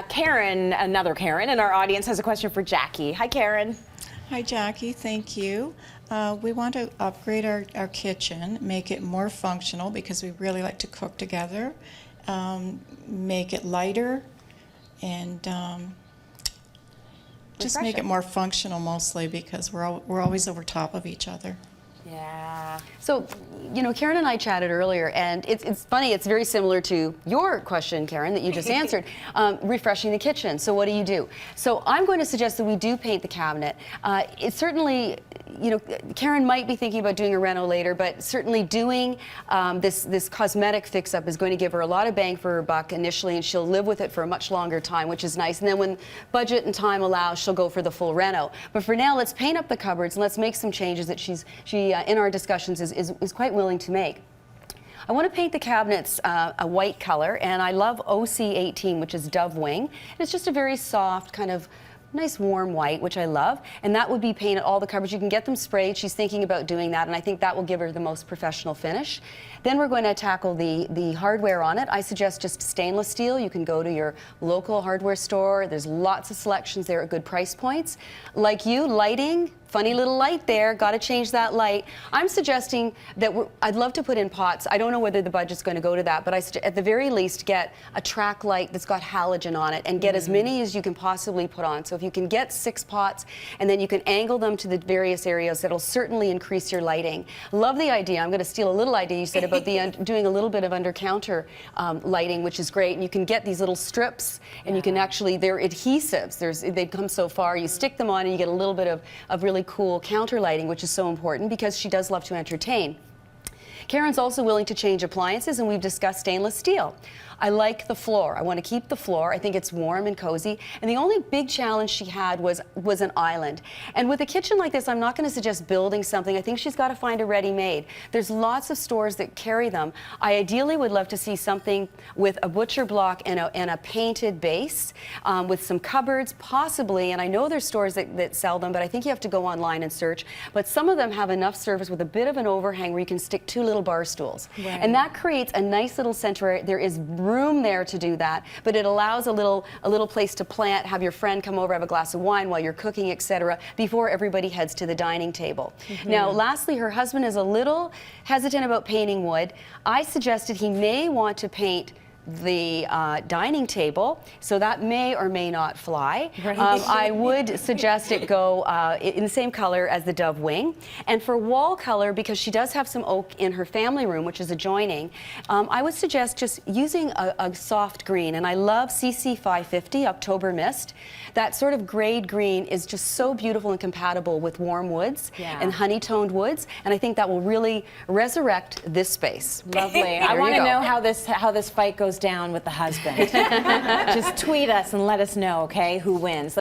Karen, another Karen in our audience, has a question for Jackie. Hi, Karen. Hi, Jackie. Thank you. We want to upgrade our kitchen, make it more functional because we really like to cook together, make it lighter, and just make it more functional mostly because we're always over top of each other. Yeah. So, you know, Karen and I chatted earlier, and it's funny, it's very similar to your question, Karen, that you just answered, refreshing the kitchen. So what do you do? So I'm going to suggest that we do paint the cabinet. It's certainly, you know, Karen might be thinking about doing a reno later, but certainly doing this cosmetic fix-up is going to give her a lot of bang for her buck initially, and she'll live with it for a much longer time, which is nice. And then when budget and time allows, she'll go for the full reno. But for now, let's paint up the cupboards and let's make some changes that she in our discussions is quite willing to make. I want to paint the cabinets a white color, and I love OC18, which is Dove Wing. And it's just a very soft, kind of nice warm white, which I love, and that would be painted all the cupboards. You can get them sprayed. She's thinking about doing that, and I think that will give her the most professional finish. Then we're going to tackle the hardware on it. I suggest just stainless steel. You can go to your local hardware store. There's lots of selections there at good price points. Like you, lighting, funny little light there, got to change that light. I'm suggesting that I'd love to put in pots. I don't know whether the budget's going to go to that, but at the very least get a track light that's got halogen on it and get as many as you can possibly put on. So if you can get 6 pots and then you can angle them to the various areas, that'll certainly increase your lighting. Love the idea. I'm going to steal a little idea you said about doing a little bit of under counter lighting, which is great. And you can get these little strips, and you can actually, they're adhesives. They've come so far. You stick them on and you get a little bit of really cool counter lighting, which is so important because she does love to entertain. Karen's also willing to change appliances, and we've discussed stainless steel. I like the floor. I want to keep the floor. I think it's warm and cozy. And the only big challenge she had was an island. And with a kitchen like this, I'm not going to suggest building something. I think she's got to find a ready-made. There's lots of stores that carry them. I ideally would love to see something with a butcher block and a painted base with some cupboards, possibly. And I know there's stores that sell them, but I think you have to go online and search. But some of them have enough surface with a bit of an overhang where you can stick 2 little bar stools. Right. And that creates a nice little center area. There is room there to do that, but it allows a little place to plant, have your friend come over, have a glass of wine while you're cooking, etc., before everybody heads to the dining table. Now, lastly, her husband is a little hesitant about painting wood. I suggested he may want to paint the dining table, so that may or may not fly. Right. I would suggest it go in the same color as the Dove Wing. And for wall color, because she does have some oak in her family room, which is adjoining, I would suggest just using a soft green. And I love CC 550, October Mist. That sort of grade green is just so beautiful and compatible with warm woods and honey-toned woods, and I think that will really resurrect this space. Lovely. I want to know how this fight goes down with the husband. Just tweet us and let us know, okay, who wins.